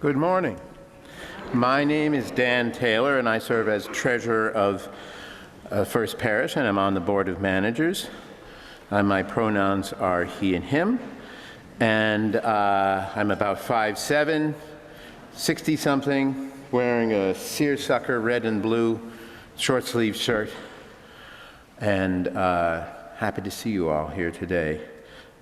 Good morning. My name is Dan Taylor, and I serve as treasurer of First Parish, and I'm on the board of managers. My pronouns are he and him, and I'm about 5'7", 60-something, wearing a seersucker red and blue short-sleeve shirt, and happy to see you all here today.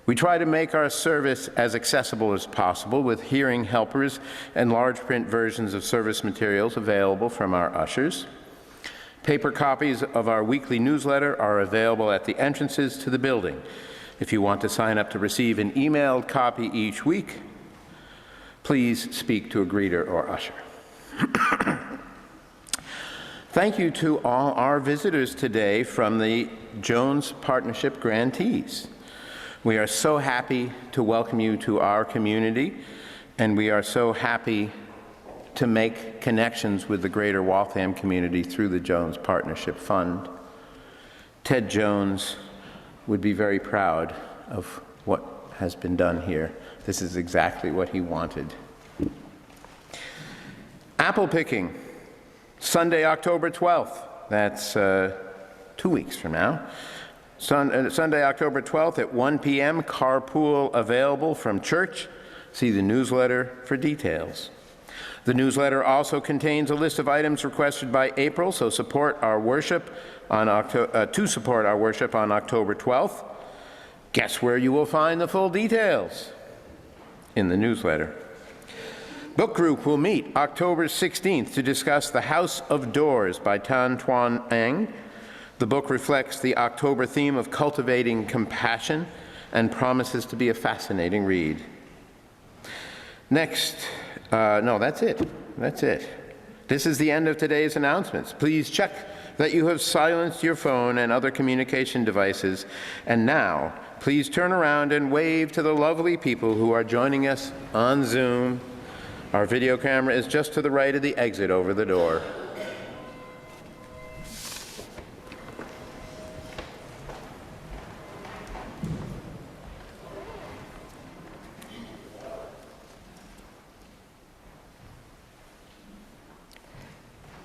We try to make our service as accessible as possible with hearing helpers and large print versions of service materials available from our ushers. Paper copies of our weekly newsletter are available at the entrances to the building. If you want to sign up to receive an emailed copy each week, please speak to a greeter or usher. Thank you to all our visitors today from the Jones Partnership grantees. We are so happy to welcome you to our community, and we are so happy to make connections with the greater Waltham community through the Jones Partnership Fund. Ted Jones would be very proud of what has been done here. This is exactly what he wanted. Apple picking, Sunday, October 12th. That's 2 weeks from now. Sunday, October 12th at 1 p.m., carpool available from church. See the newsletter for details. The newsletter also contains a list of items requested by April, so support our worship on support our worship on October 12th. Guess where you will find the full details? In the newsletter. Book group will meet October 16th to discuss The House of Doors by Tan Tuan Ang. The book reflects the October theme of cultivating compassion and promises to be a fascinating read. Next, no, that's it. That's it. This is the end of today's announcements. Please check that you have silenced your phone and other communication devices. And now, please turn around and wave to the lovely people who are joining us on Zoom. Our video camera is just to the right of the exit over the door.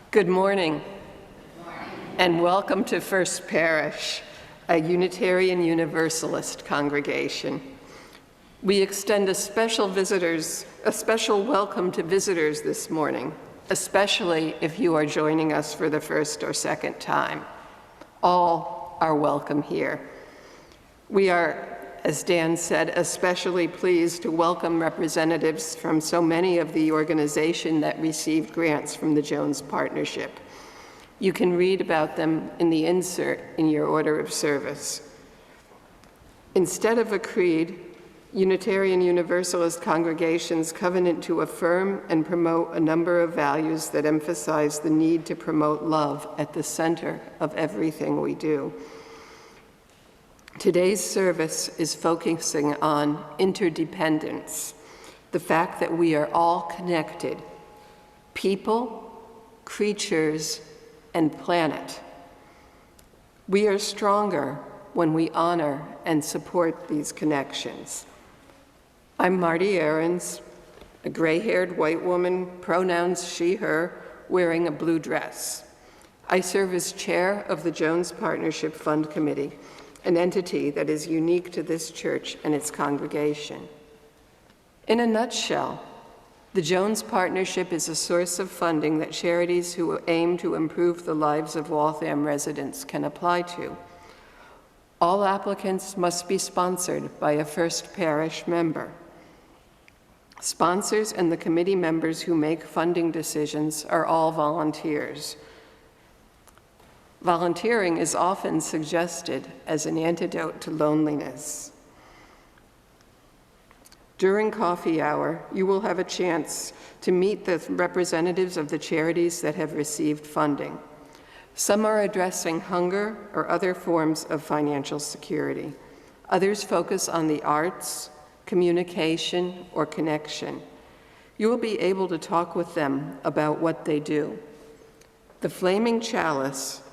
Good morning, and welcome to First Parish, a Unitarian Universalist congregation. We extend a special welcome to visitors this morning, especially if you are joining us for the first or second time. All are welcome here. We are, as Dan said, especially pleased to welcome representatives from so many of the organization that received grants from the Jones Partnership. You can read about them in the insert in your order of service. Instead of a creed, Unitarian Universalist congregations covenant to affirm and promote a number of values that emphasize the need to promote love at the center of everything we do. Today's service is focusing on interdependence, the fact that we are all connected, people, creatures, and planet. We are stronger when we honor and support these connections. I'm Marty Ahrens, a gray-haired white woman, pronouns she, her, wearing a blue dress. I serve as chair of the Jones Partnership Fund Committee, an entity that is unique to this church and its congregation. In a nutshell, the Jones Partnership is a source of funding that charities who aim to improve the lives of Waltham residents can apply to. All applicants must be sponsored by a First Parish member. Sponsors and the committee members who make funding decisions are all volunteers. Volunteering is often suggested as an antidote to loneliness. During coffee hour, you will have a chance to meet the representatives of the charities that have received funding. Some are addressing hunger or other forms of financial security. Others focus on the arts, communication, or connection. You will be able to talk with them about what they do. The Flaming Chalice,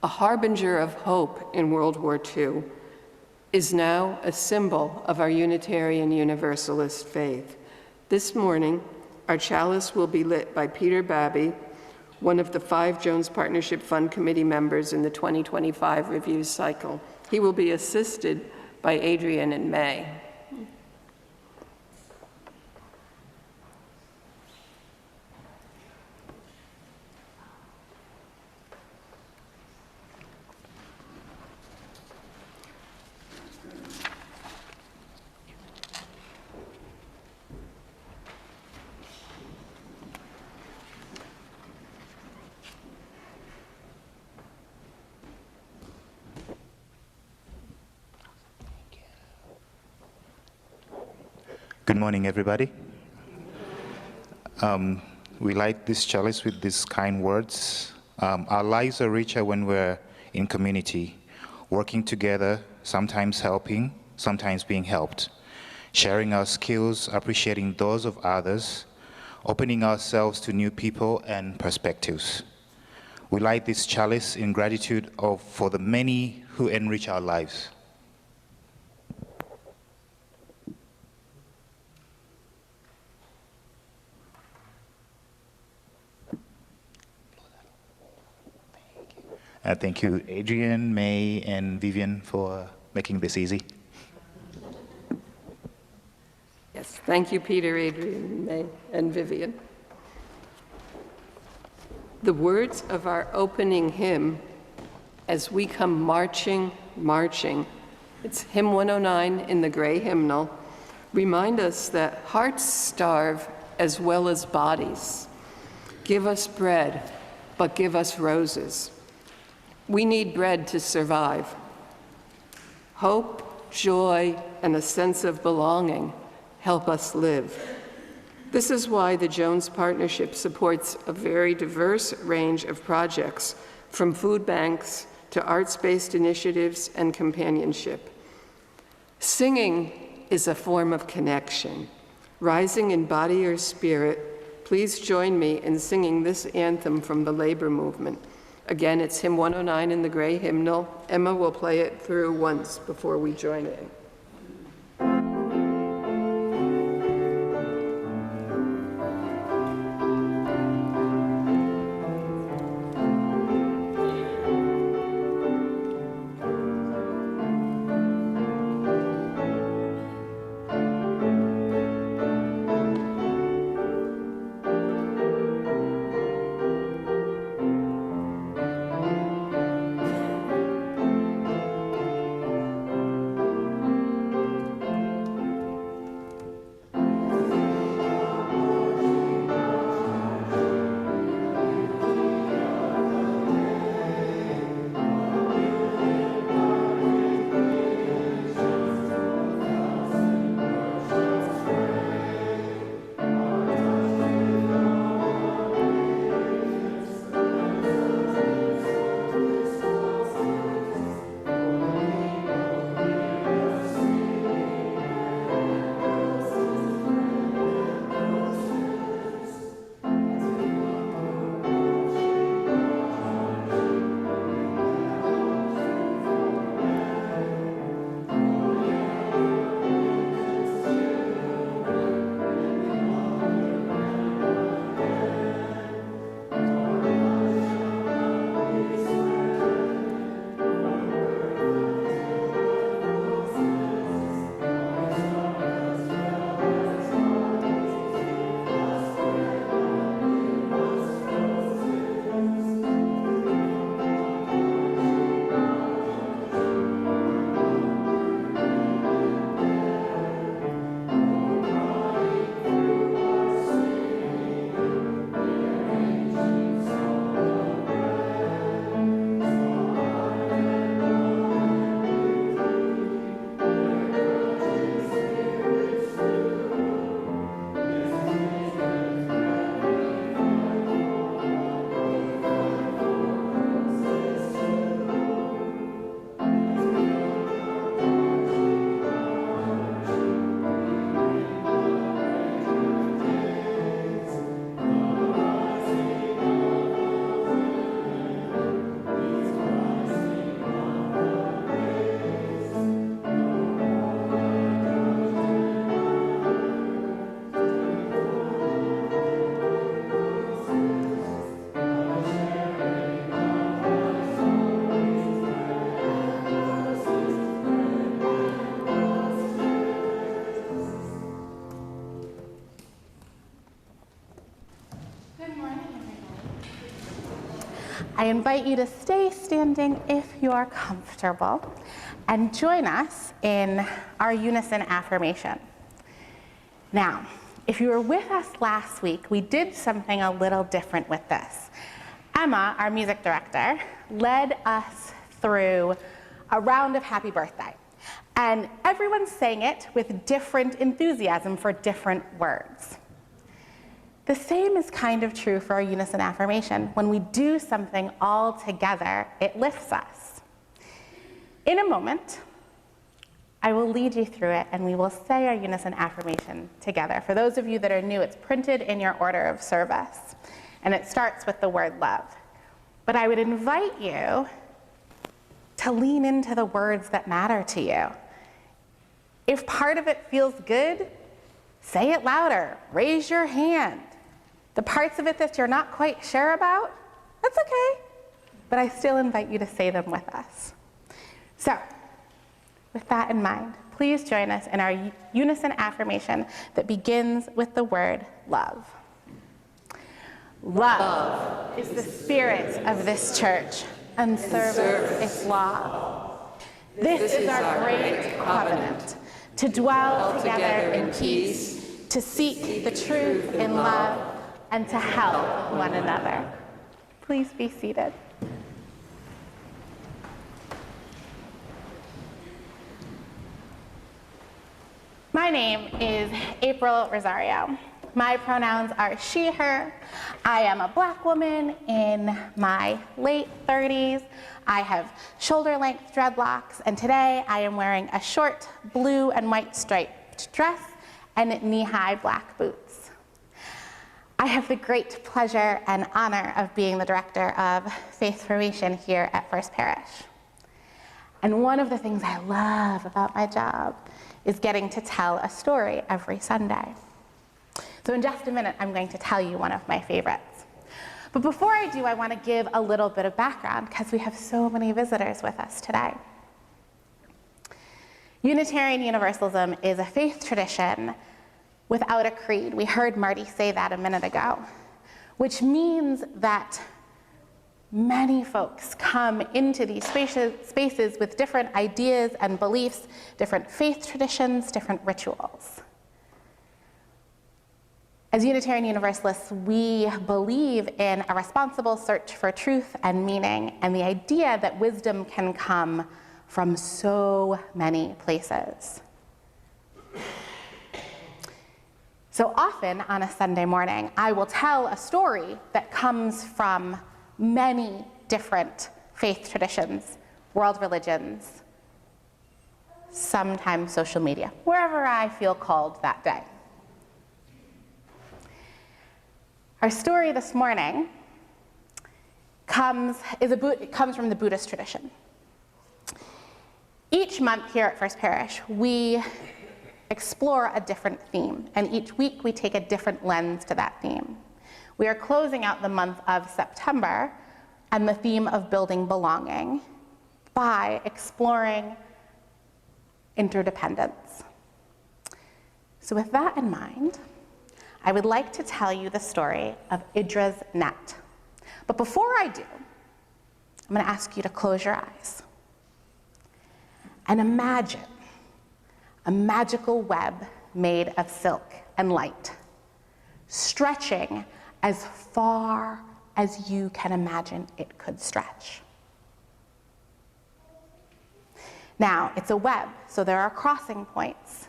a harbinger of hope in World War II, is now a symbol of our Unitarian Universalist faith. This morning, Our chalice will be lit by Peter Babby, one of the 5 Jones Partnership Fund Committee members in the 2025 review cycle. He will be assisted by Adrian and May. Good morning, everybody. We light this chalice with these kind words. Our lives are richer when we're in community, working together, sometimes helping, sometimes being helped, sharing our skills, appreciating those of others, opening ourselves to new people and perspectives. We light this chalice in gratitude for the many who enrich our lives. Thank you, Adrian, May, and Vivian for making this easy. Yes, thank you, Peter, Adrian, May, and Vivian. The words of our opening hymn, As We Come Marching, Marching, it's hymn 109 in the gray hymnal, remind us that hearts starve as well as bodies. Give us bread, but give us roses. We need bread to survive. Hope, joy, and a sense of belonging help us live. This is why the Jones Partnership supports a very diverse range of projects, from food banks to arts-based initiatives and companionship. Singing is a form of connection. Rising in body or spirit, please join me in singing this anthem from the labor movement. Again, it's hymn 109 in the gray hymnal. Emma will play it through once before we join in. I invite you to stay standing if you're comfortable and join us in our unison affirmation. Now, if you were with us last week, we did something a little different with this. Emma, our music director, led us through a round of Happy Birthday. And everyone sang it with different enthusiasm for different words. The same is kind of true for our unison affirmation. When we do something all together, it lifts us. In a moment, I will lead you through it, and we will say our unison affirmation together. For those of you that are new, it's printed in your order of service, and it starts with the word love. But I would invite you to lean into the words that matter to you. If part of it feels good, say it louder, raise your hand. The parts of it that you're not quite sure about, that's okay, but I still invite you to say them with us. So, with that in mind, please join us in our unison affirmation that begins with the word love. Love is the spirit of this church and serves its law. This is our great covenant, to dwell together in peace, to seek the truth in love, and to help one another. Please be seated. My name is April Rosario. My pronouns are she, her. I am a Black woman in my late 30s. I have shoulder-length dreadlocks, and today I am wearing a short blue and white striped dress and knee-high black boots. I have the great pleasure and honor of being the director of Faith Formation here at First Parish. And one of the things I love about my job is getting to tell a story every Sunday. So in just a minute, I'm going to tell you one of my favorites. But before I do, I want to give a little bit of background because we have so many visitors with us today. Unitarian Universalism is a faith tradition without a creed. We heard Marty say that a minute ago, which means that many folks come into these spaces with different ideas and beliefs, different faith traditions, different rituals. As Unitarian Universalists, we believe in a responsible search for truth and meaning, and the idea that wisdom can come from so many places. So often on a Sunday morning, I will tell a story that comes from many different faith traditions, world religions, sometimes social media, wherever I feel called that day. Our story this morning comes from the Buddhist tradition. Each month here at First Parish, we explore a different theme, and each week we take a different lens to that theme. We are closing out the month of September and the theme of building belonging by exploring interdependence. So with that in mind, I would like to tell you the story of Idra's net. But before I do, I'm going to ask you to close your eyes and imagine a magical web made of silk and light, stretching as far as you can imagine it could stretch. Now, it's a web, so there are crossing points.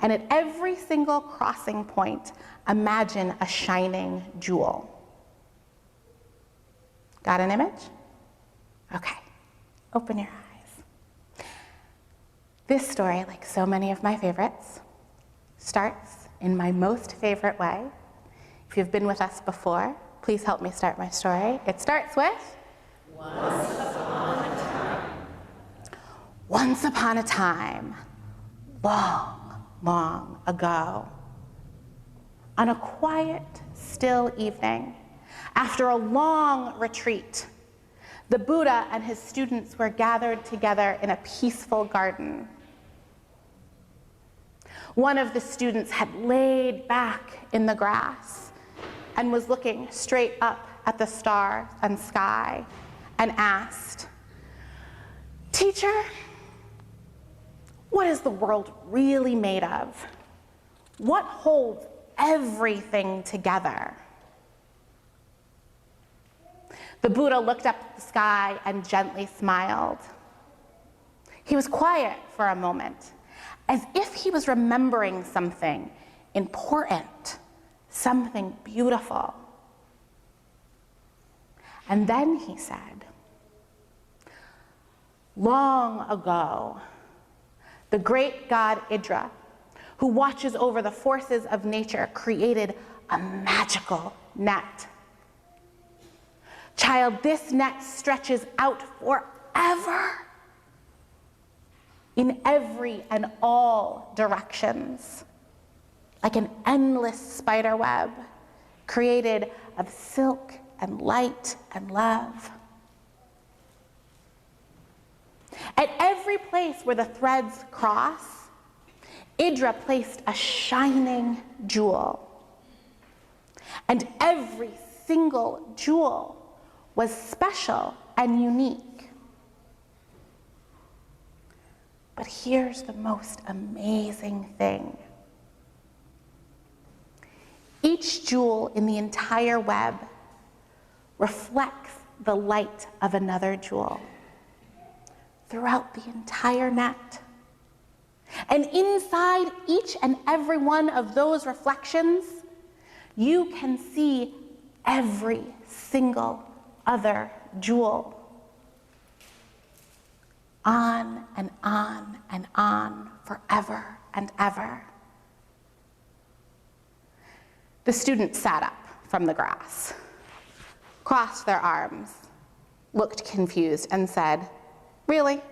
And at every single crossing point, imagine a shining jewel. Got an image? Okay, open your eyes. This story, like so many of my favorites, starts in my most favorite way. If you've been with us before, please help me start my story. It starts with, once upon a time. Once upon a time, long, long ago, on a quiet, still evening, after a long retreat, the Buddha and his students were gathered together in a peaceful garden. One of the students had laid back in the grass and was looking straight up at the stars and sky and asked, "Teacher, what is the world really made of? What holds everything together?" The Buddha looked up at the sky and gently smiled. He was quiet for a moment, as if he was remembering something important, something beautiful. And then he said, "Long ago, the great god Indra, who watches over the forces of nature, created a magical net. Child, this net stretches out forever in every and all directions, like an endless spider web created of silk and light and love. At every place where the threads cross, Indra placed a shining jewel. And every single jewel was special and unique. But here's the most amazing thing. Each jewel in the entire web reflects the light of another jewel throughout the entire net. And inside each and every one of those reflections, you can see every single other jewel. On and on and on, forever and ever." The students sat up from the grass, crossed their arms, looked confused, and said, "Really?"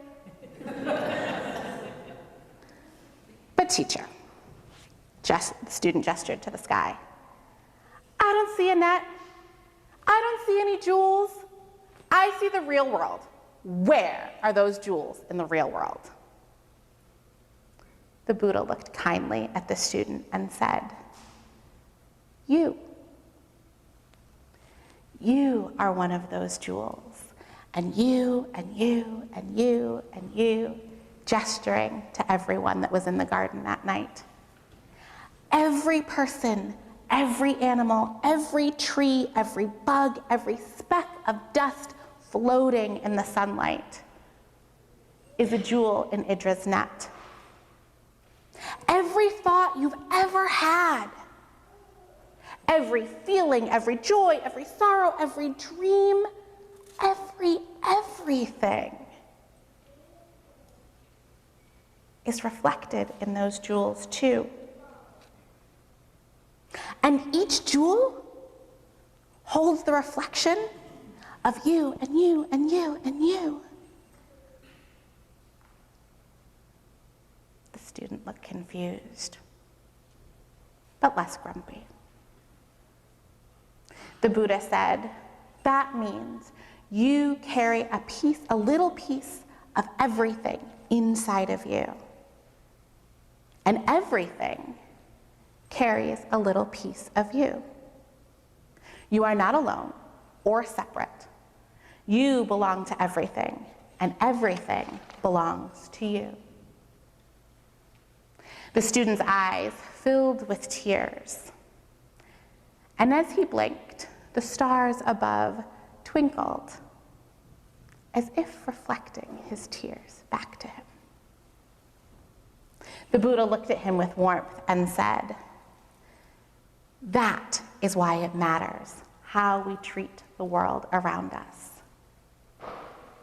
"But teacher," the student gestured to the sky, "I don't see a net. I don't see any jewels. I see the real world. Where are those jewels in the real world?" The Buddha looked kindly at the student and said, "You. You are one of those jewels, and you, and you, and you, and you," gesturing to everyone that was in the garden that night. Every person, every animal, every tree, every bug, every speck of dust floating in the sunlight is a jewel in Indra's net. Every thought you've ever had, every feeling, every joy, every sorrow, every dream, everything is reflected in those jewels too. And each jewel holds the reflection of you and you and you and you. The student looked confused, but less grumpy. The Buddha said, "That means you carry a little piece of everything inside of you. And everything carries a little piece of you. You are not alone or separate. You belong to everything, and everything belongs to you." The student's eyes filled with tears. And as he blinked, the stars above twinkled, as if reflecting his tears back to him. The Buddha looked at him with warmth and said, "That is why it matters how we treat the world around us.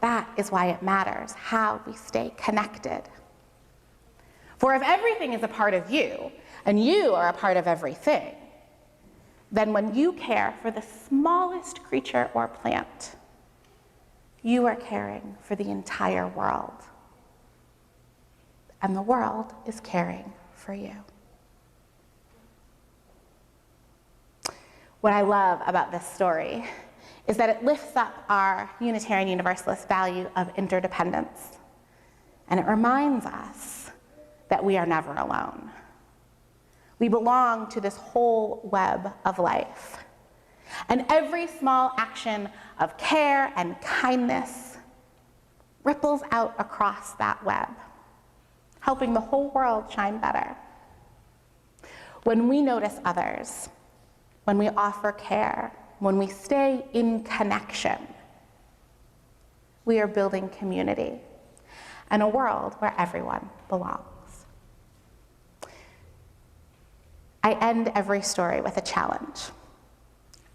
That is why it matters how we stay connected. For if everything is a part of you, and you are a part of everything, then when you care for the smallest creature or plant, you are caring for the entire world. And the world is caring for you." What I love about this story is that it lifts up our Unitarian Universalist value of interdependence. And it reminds us that we are never alone. We belong to this whole web of life. And every small action of care and kindness ripples out across that web, helping the whole world shine better. When we notice others, when we offer care, when we stay in connection, we are building community and a world where everyone belongs. I end every story with a challenge.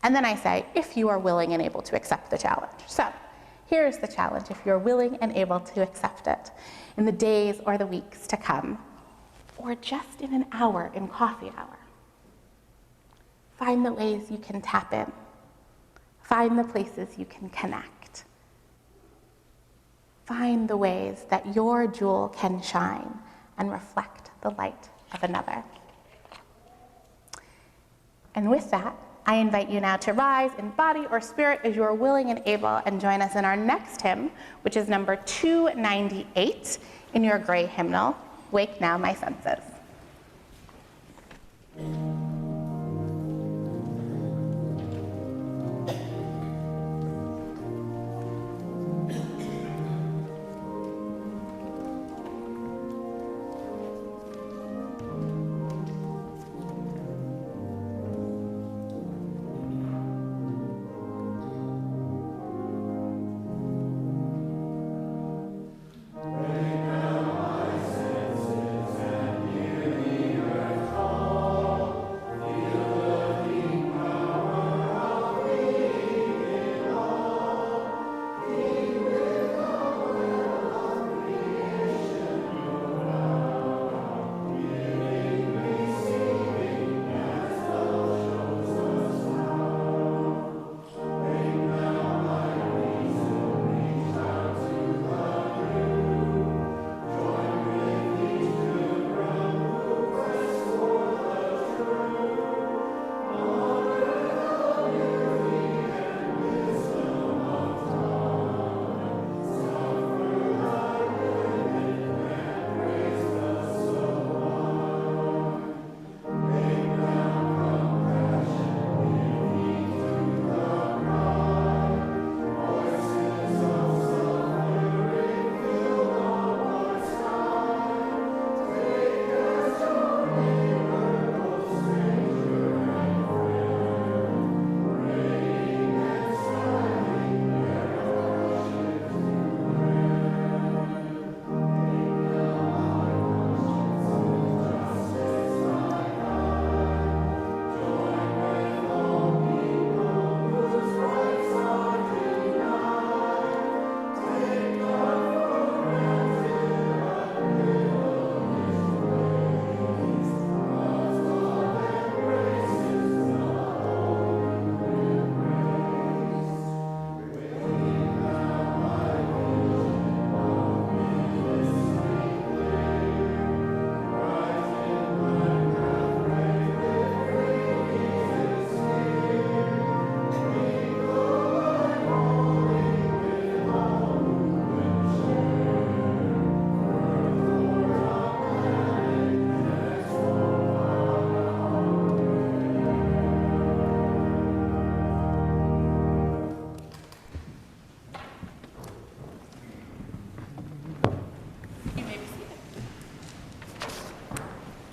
And then I say, if you are willing and able to accept the challenge. So here's the challenge, if you're willing and able to accept it in the days or the weeks to come, or just in an hour in coffee hour. Find the ways you can tap in. Find the places you can connect. Find the ways that your jewel can shine and reflect the light of another. And with that, I invite you now to rise in body or spirit as you are willing and able, and join us in our next hymn, which is number 298 in your gray hymnal, Wake Now My Senses.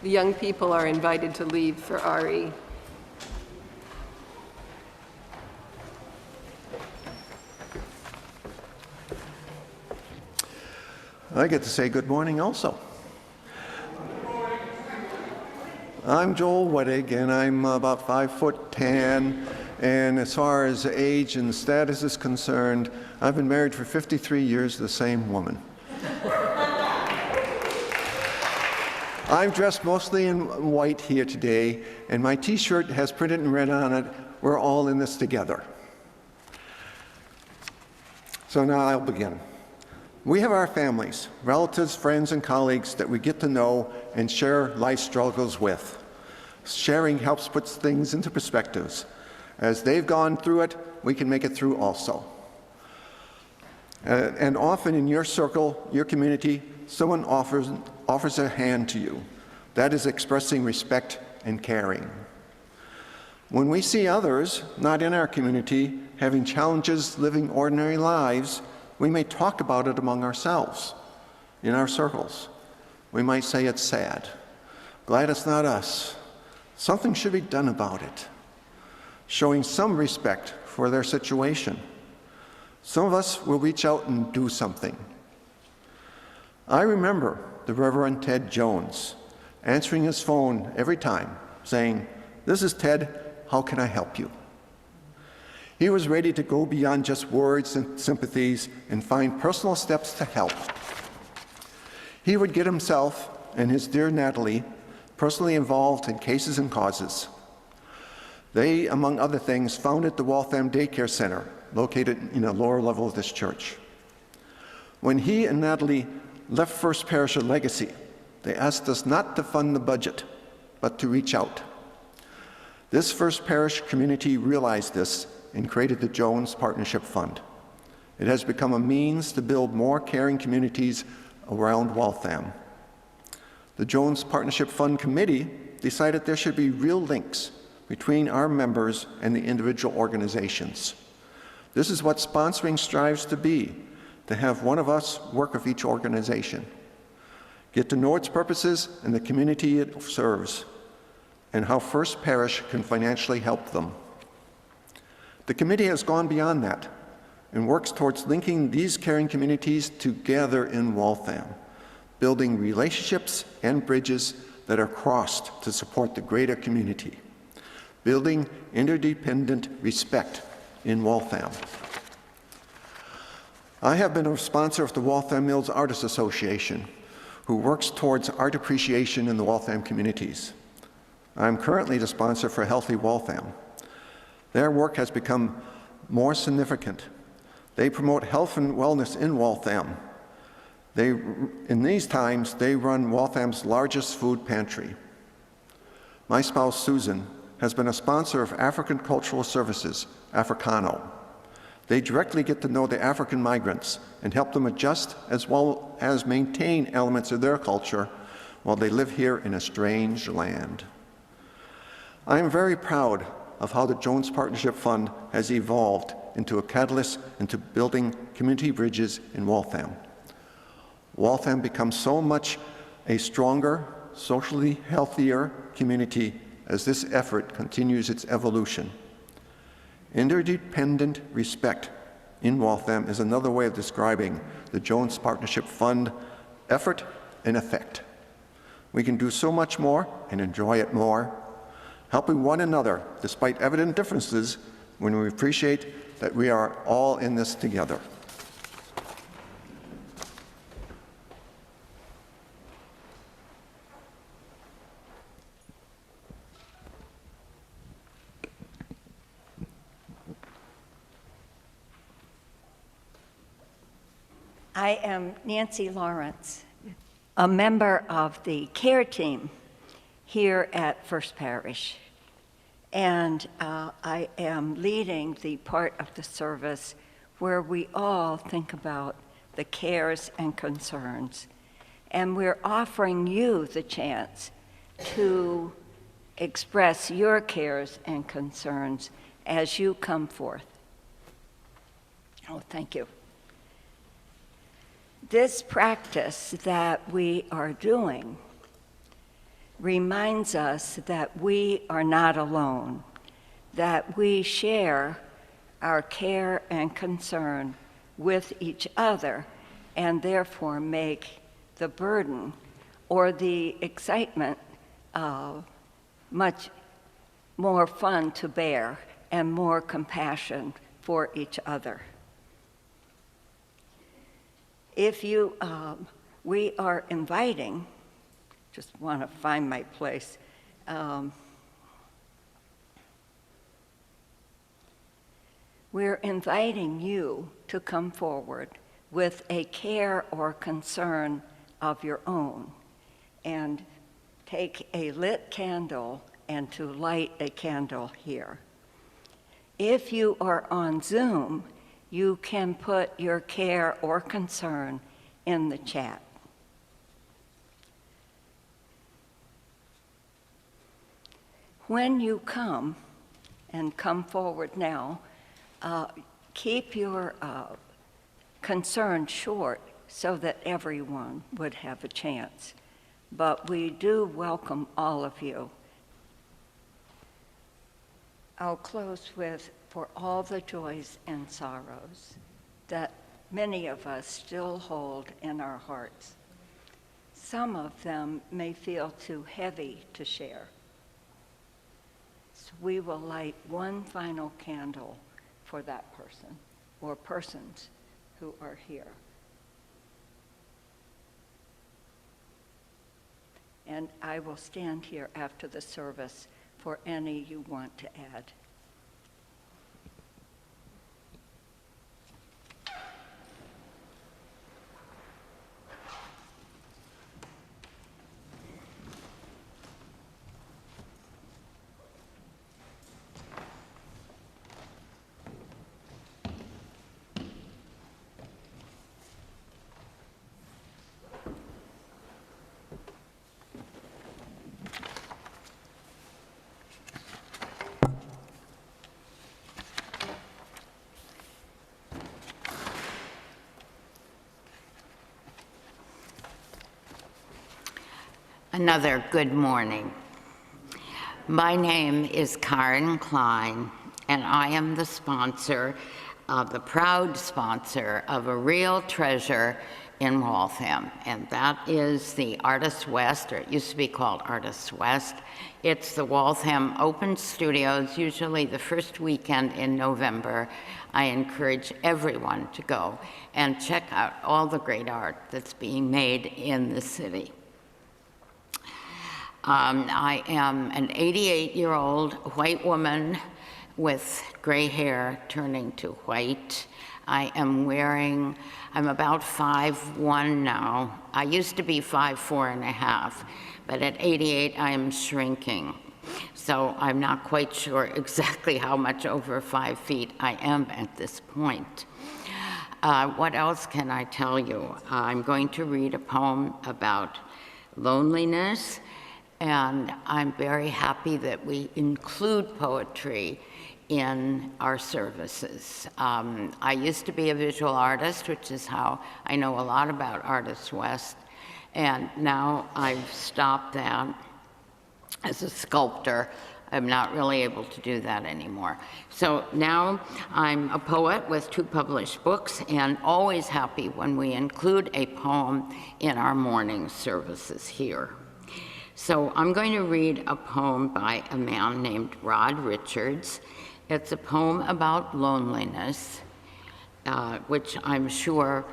The young people are invited to leave for RE. I get to say good morning also. I'm Joel Wettig, and I'm about 5'10", and as far as age and status is concerned, I've been married for 53 years to the same woman. I'm dressed mostly in white here today, and my t-shirt has printed in red on it, "We're all in this together." So now I'll begin. We have our families, relatives, friends, and colleagues that we get to know and share life struggles with. Sharing helps put things into perspectives. As they've gone through it, we can make it through also. And often in your circle, your community, someone offers a hand to you. That is expressing respect and caring. When we see others, not in our community, having challenges living ordinary lives, we may talk about it among ourselves, in our circles. We might say it's sad. Glad it's not us. Something should be done about it. Showing some respect for their situation. Some of us will reach out and do something. I remember the Reverend Ted Jones answering his phone every time, saying, "This is Ted, how can I help you?" He was ready to go beyond just words and sympathies and find personal steps to help. He would get himself and his dear Natalie personally involved in cases and causes. They, among other things, founded the Waltham Daycare Center, located in a lower level of this church. When he and Natalie left First Parish a legacy, they asked us not to fund the budget, but to reach out. This First Parish community realized this and created the Jones Partnership Fund. It has become a means to build more caring communities around Waltham. The Jones Partnership Fund Committee decided there should be real links between our members and the individual organizations. This is what sponsoring strives to be, to have one of us work with each organization, get to know its purposes and the community it serves, and how First Parish can financially help them. The committee has gone beyond that and works towards linking these caring communities together in Waltham, building relationships and bridges that are crossed to support the greater community, building interdependent respect in Waltham. I have been a sponsor of the Waltham Mills Artists Association, who works towards art appreciation in the Waltham communities. I'm currently the sponsor for Healthy Waltham. Their work has become more significant. They promote health and wellness in Waltham. In these times, they run Waltham's largest food pantry. My spouse, Susan, has been a sponsor of African Cultural Services, Africano. They directly get to know the African migrants and help them adjust as well as maintain elements of their culture while they live here in a strange land. I am very proud of how the Jones Partnership Fund has evolved into a catalyst into building community bridges in Waltham. Waltham becomes so much a stronger, socially healthier community as this effort continues its evolution. Interdependent respect in Waltham is another way of describing the Jones Partnership Fund effort and effect. We can do so much more and enjoy it more, helping one another despite evident differences when we appreciate that we are all in this together. I am Nancy Lawrence, a member of the care team here at First Parish, and I am leading the part of the service where we all think about the cares and concerns, and we're offering you the chance to express your cares and concerns as you come forth. Oh, thank you. This practice that we are doing reminds us that we are not alone, that we share our care and concern with each other, and therefore make the burden or the excitement much more fun to bear and more compassion for each other. If you, we are inviting, just want to find my place. We're inviting you to come forward with a care or concern of your own and take a lit candle and to light a candle here. If you are on Zoom, you can put your care or concern in the chat. When you come, and come forward now. Keep your concern short so that everyone would have a chance. But we do welcome all of you. I'll close with, for all the joys and sorrows that many of us still hold in our hearts. Some of them may feel too heavy to share. So we will light one final candle for that person or persons who are here. And I will stand here after the service for any you want to add. Another good morning. My name is Karen Klein, and I am the proud sponsor of a real treasure in Waltham, and that is the Artists West, or it used to be called Artists West. It's the Waltham Open Studios, usually the first weekend in November. I encourage everyone to go and check out all the great art that's being made in the city. I am an 88-year-old white woman with gray hair turning to white. I'm about 5'1" now. I used to be 5'4½", but at 88 I am shrinking. So I'm not quite sure exactly how much over 5 feet I am at this point. What else can I tell you? I'm going to read a poem about loneliness. And I'm very happy that we include poetry in our services. I used to be a visual artist, which is how I know a lot about Artists West, and now I've stopped that. As a sculptor, I'm not really able to do that anymore. So now I'm a poet with 2 published books, and always happy when we include a poem in our morning services here. So I'm going to read a poem by a man named Rod Richards. It's a poem about loneliness, which I'm sure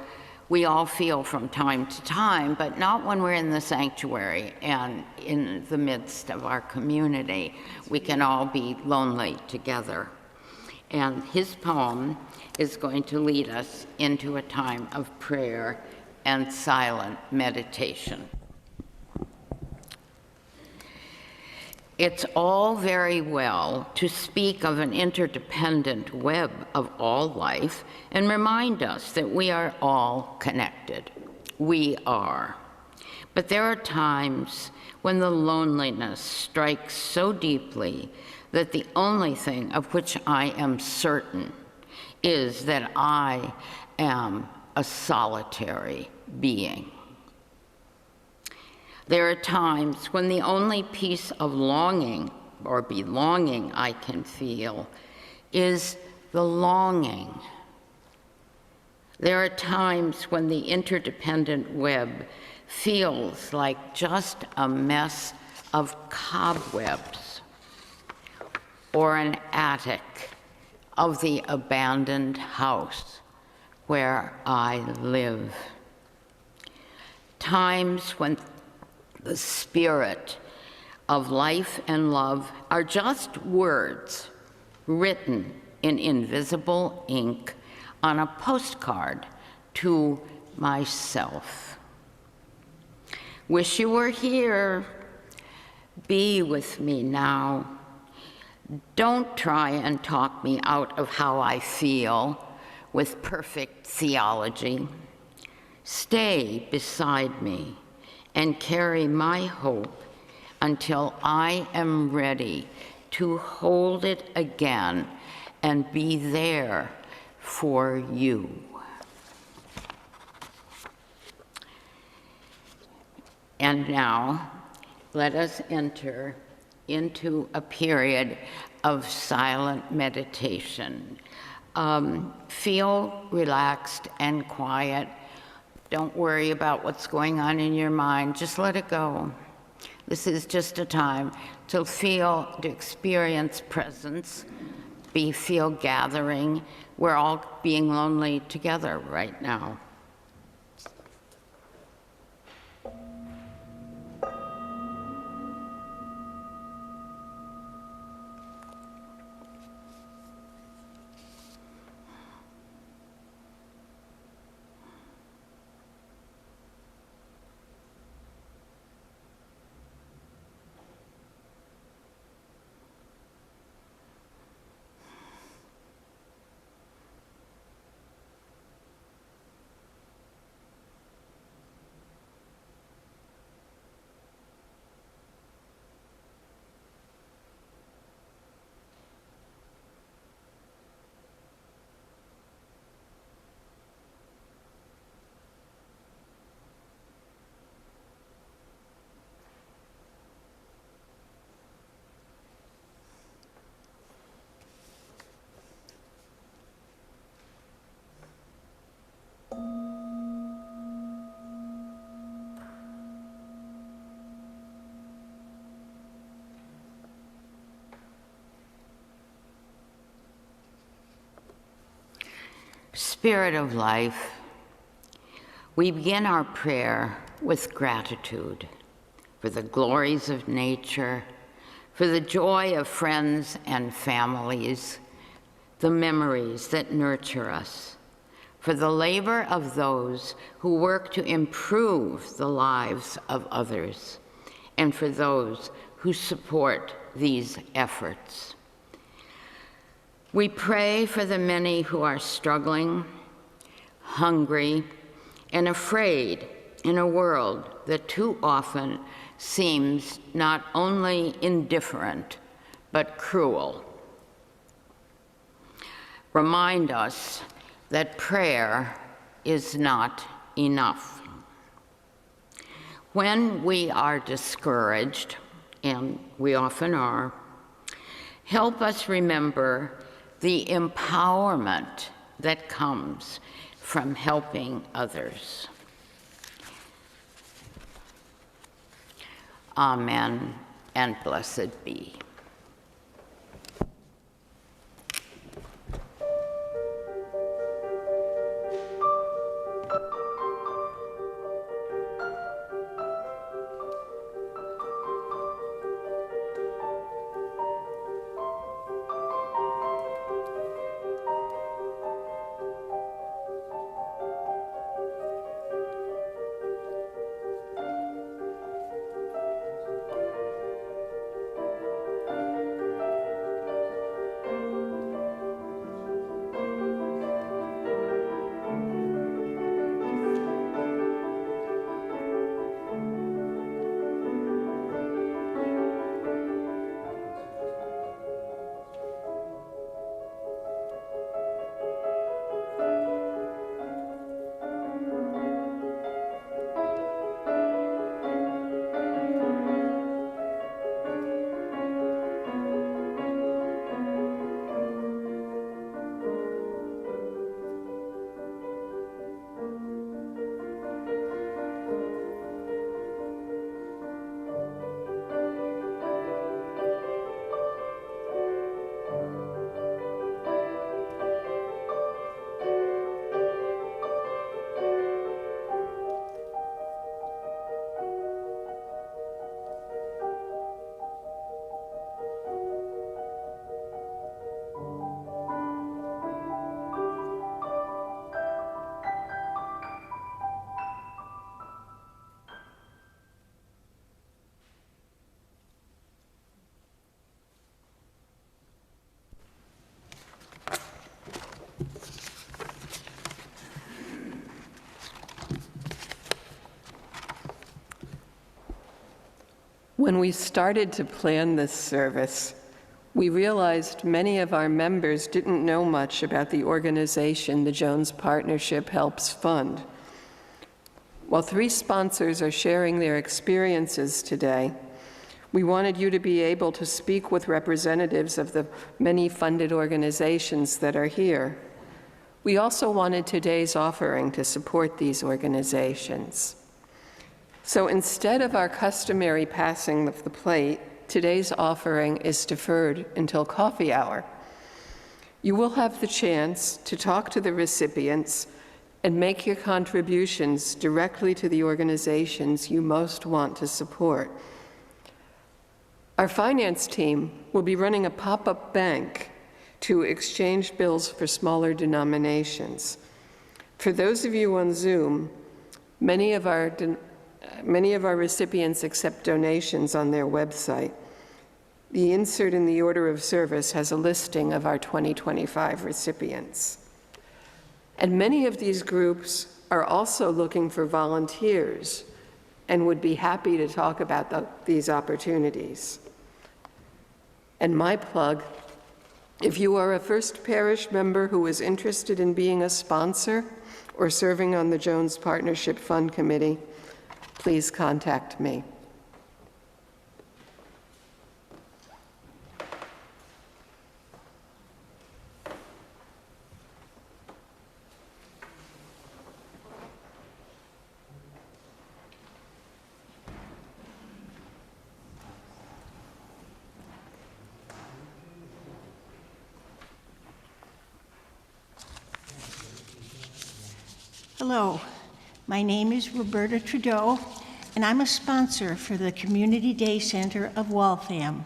we all feel from time to time, but not when we're in the sanctuary and in the midst of our community. We can all be lonely together. And his poem is going to lead us into a time of prayer and silent meditation. It's all very well to speak of an interdependent web of all life and remind us that we are all connected. We are. But there are times when the loneliness strikes so deeply that the only thing of which I am certain is that I am a solitary being. There are times when the only piece of longing or belonging I can feel is the longing. There are times when the interdependent web feels like just a mess of cobwebs or an attic of the abandoned house where I live. Times when the spirit of life and love are just words written in invisible ink on a postcard to myself. Wish you were here. Be with me now. Don't try and talk me out of how I feel with perfect theology. Stay beside me and carry my hope until I am ready to hold it again and be there for you. And now, let us enter into a period of silent meditation. Feel relaxed and quiet. Don't worry about what's going on in your mind. Just let it go. This is just a time to experience presence, feel gathering. We're all being lonely together right now. Spirit of life, we begin our prayer with gratitude for the glories of nature, for the joy of friends and families, the memories that nurture us, for the labor of those who work to improve the lives of others, and for those who support these efforts. We pray for the many who are struggling, hungry, and afraid in a world that too often seems not only indifferent, but cruel. Remind us that prayer is not enough. When we are discouraged, and we often are, help us remember the empowerment that comes from helping others. Amen, and blessed be. When we started to plan this service, We realized many of our members didn't know much about the organization the Jones Partnership helps fund. While 3 sponsors are sharing their experiences today, we wanted you to be able to speak with representatives of the many funded organizations that are here. We also wanted today's offering to support these organizations. So instead of our customary passing of the plate, today's offering is deferred until coffee hour. You will have the chance to talk to the recipients and make your contributions directly to the organizations you most want to support. Our finance team will be running a pop-up bank to exchange bills for smaller denominations. For those of you on Zoom, many of our recipients accept donations on their website. The insert in the order of service has a listing of our 2025 recipients. And many of these groups are also looking for volunteers and would be happy to talk about these opportunities. And my plug, if you are a First Parish member who is interested in being a sponsor or serving on the Jones Partnership Fund Committee, please contact me. Hello, my name is Roberta Trudeau, and I'm a sponsor for the Community Day Center of Waltham.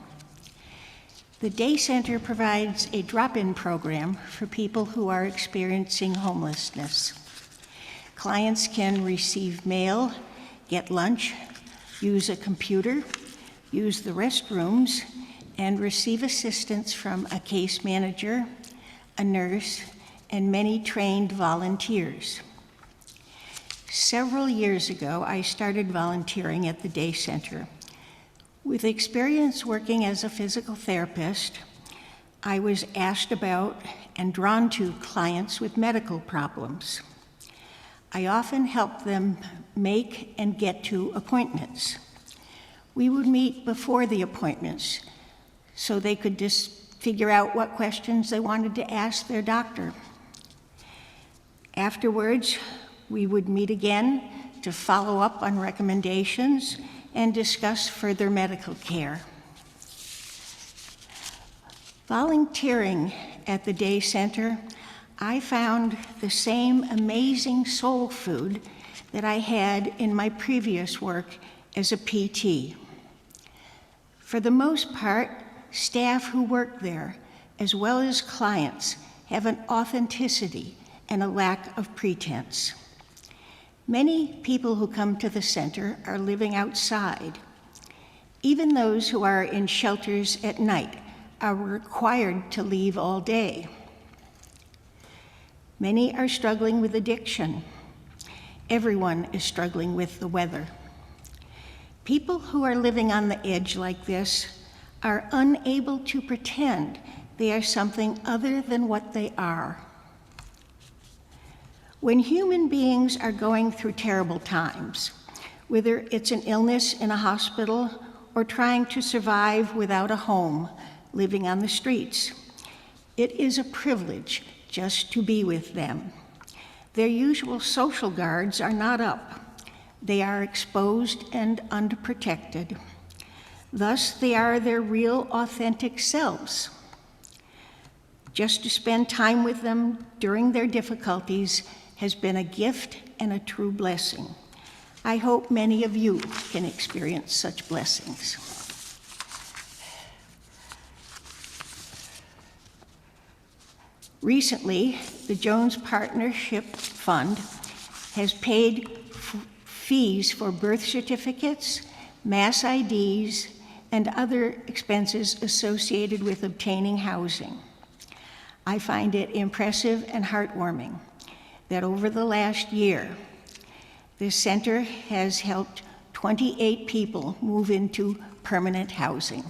The Day Center provides a drop-in program for people who are experiencing homelessness. Clients can receive mail, get lunch, use a computer, use the restrooms, and receive assistance from a case manager, a nurse, and many trained volunteers. Several years ago, I started volunteering at the Day Center. With experience working as a physical therapist, I was asked about and drawn to clients with medical problems. I often helped them make and get to appointments. We would meet before the appointments so they could just figure out what questions they wanted to ask their doctor. Afterwards, we would meet again to follow up on recommendations and discuss further medical care. Volunteering at the Day Center, I found the same amazing soul food that I had in my previous work as a PT. For the most part, staff who work there, as well as clients, have an authenticity and a lack of pretense. Many people who come to the center are living outside. Even those who are in shelters at night are required to leave all day. Many are struggling with addiction. Everyone is struggling with the weather. People who are living on the edge like this are unable to pretend they are something other than what they are. When human beings are going through terrible times, whether it's an illness in a hospital or trying to survive without a home, living on the streets, it is a privilege just to be with them. Their usual social guards are not up. They are exposed and unprotected. Thus, they are their real, authentic selves. Just to spend time with them during their difficulties has been a gift and a true blessing. I hope many of you can experience such blessings. Recently, the Jones Partnership Fund has paid fees for birth certificates, mass IDs, and other expenses associated with obtaining housing. I find it impressive and heartwarming that over the last year, this center has helped 28 people move into permanent housing.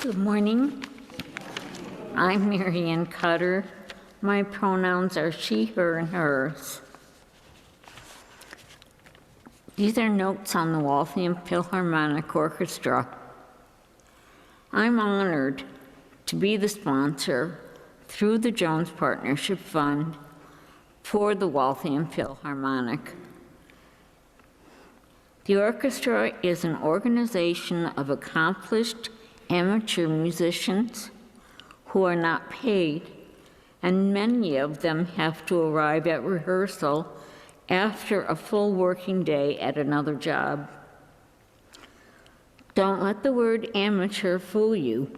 Good morning. I'm Mary Ann Cutter. My pronouns are she, her, and hers. These are notes on the Waltham Philharmonic Orchestra. I'm honored to be the sponsor through the Jones Partnership Fund for the Waltham Philharmonic. The orchestra is an organization of accomplished amateur musicians who are not paid, and many of them have to arrive at rehearsal after a full working day at another job. Don't let the word amateur fool you.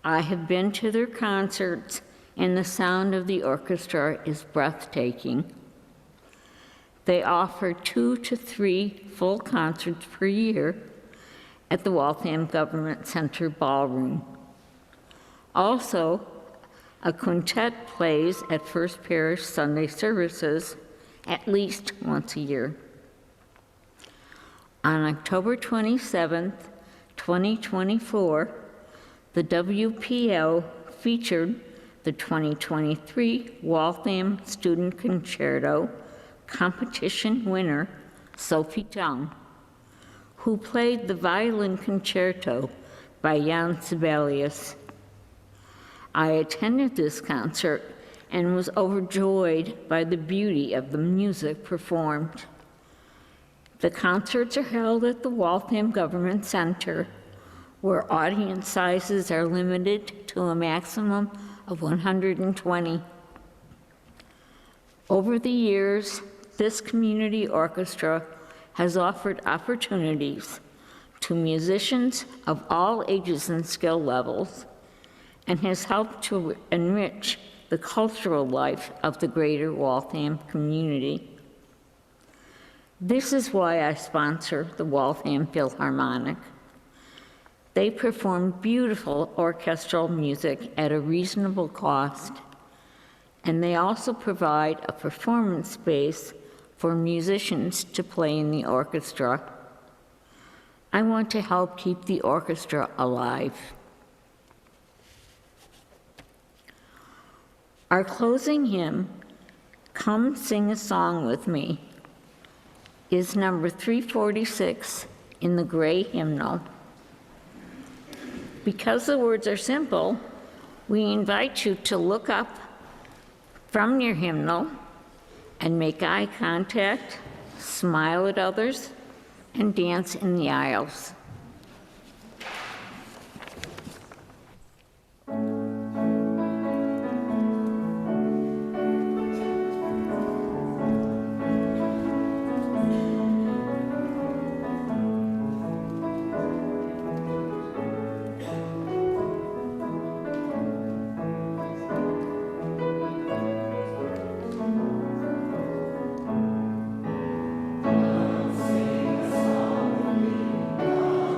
I have been to their concerts, and the sound of the orchestra is breathtaking. They offer 2 to 3 full concerts per year at the Waltham Government Center Ballroom. Also, a quintet plays at First Parish Sunday services at least once a year. On October 27th, 2024, the WPL featured the 2023 Waltham Student Concerto competition winner, Sophie Tung, who played the violin concerto by Jan Sibelius. I attended this concert and was overjoyed by the beauty of the music performed. The concerts are held at the Waltham Government Center, where audience sizes are limited to a maximum of 120. Over the years, this community orchestra has offered opportunities to musicians of all ages and skill levels and has helped to enrich the cultural life of the greater Waltham community. This is why I sponsor the Waltham Philharmonic. They perform beautiful orchestral music at a reasonable cost, and they also provide a performance space for musicians to play in the orchestra. I want to help keep the orchestra alive. Our closing hymn, Come Sing a Song With Me, is number 346 in the gray hymnal. Because the words are simple, we invite you to look up from your hymnal and make eye contact, smile at others, and dance in the aisles. Sing a song with me,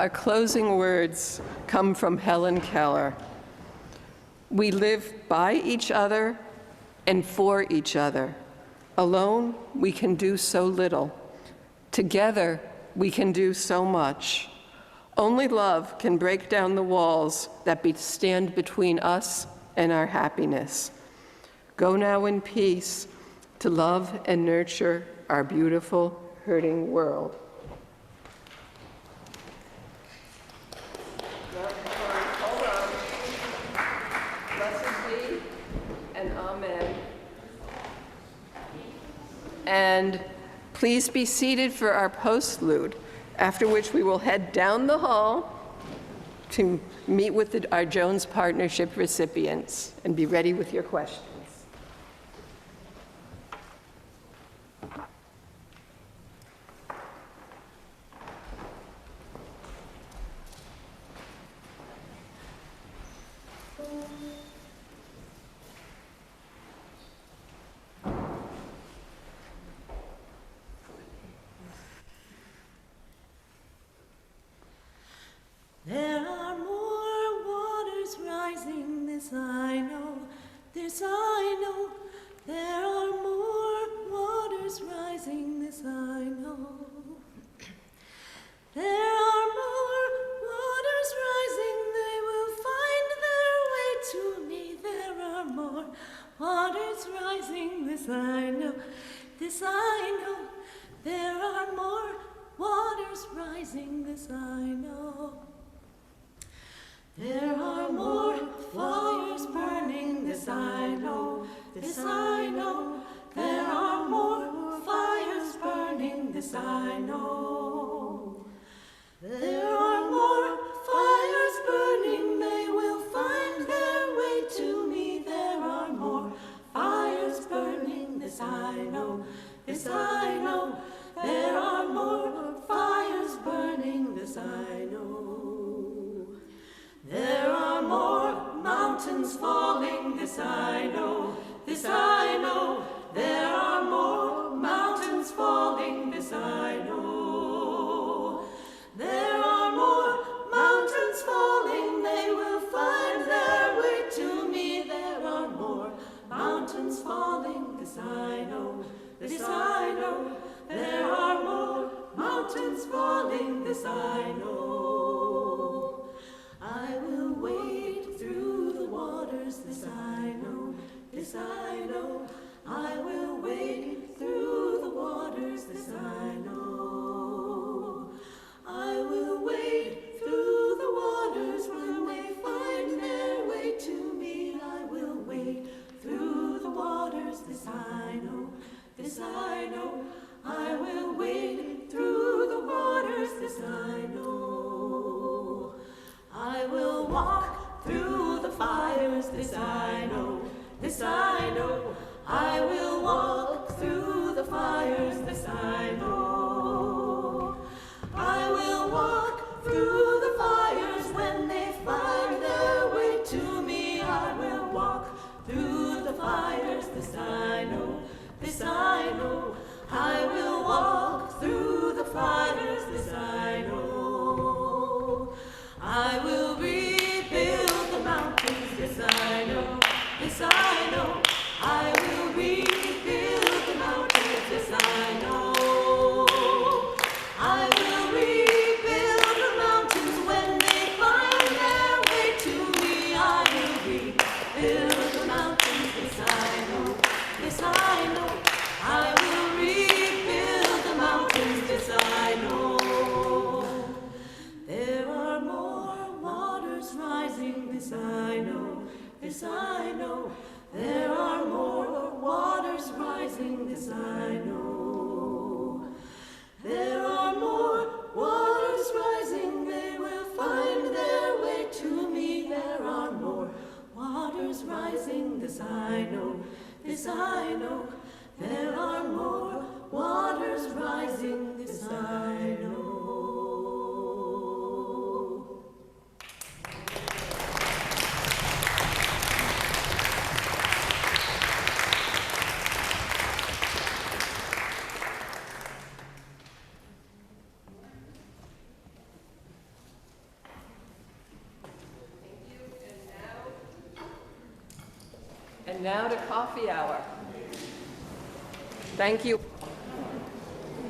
Our closing words come from Helen Keller. We live by each other and for each other. Alone, we can do so little. Together, we can do so much. Only love can break down the walls that stand between us and our happiness. Go now in peace to love and nurture our beautiful, hurting world. Hold on. Blessed be and amen. And please be seated for our postlude, after which we will head down the hall to meet with our Jones Partnership recipients and be ready with your questions. There are more waters rising, this I know, this I know. There are more waters rising, this I know. There are more waters rising, they will find their way to me. There are more waters rising, this I know, this I know. There are more waters rising, this I know. There are more fires burning, this I know, this I know. There are more fires burning, this I know. There are more fires burning, they will find their way to me. There are more fires burning, this I know, this I know. There are more fires burning, this I know. There are more mountains falling, this I know, this I know. There are more mountains falling, this I know. There are more mountains falling, they will find their way to me. There are more mountains falling, this I know, this I know. There are more mountains falling, this I know. I will wade through the waters, this I know, this I know. I will wade through the waters, this I know. I will wade through the waters when they find their way to me. I will wade through the waters, this I know, this I know. I will wade through the waters, this I know. I will walk through the fires, this I know, this I know. I will walk through the fires, this I know. I will walk through the fires when they find their way to me. I will walk through the fires, this I know, this I know. I will walk through the fires, this I know. I will rebuild the mountains, this I know, this I know. I will rebuild the mountains, this I know. I will rebuild the mountains when they find their way to me. I will rebuild the mountains, this I know, this I know. I will rebuild the mountains, this I know. There are more waters rising, this I know, this I know. There are more waters rising, this I know. There are more waters rising, they will find their way to me. There are more waters rising, this I know, this I know. There are more waters rising, this I know. And now to coffee hour. Thank you.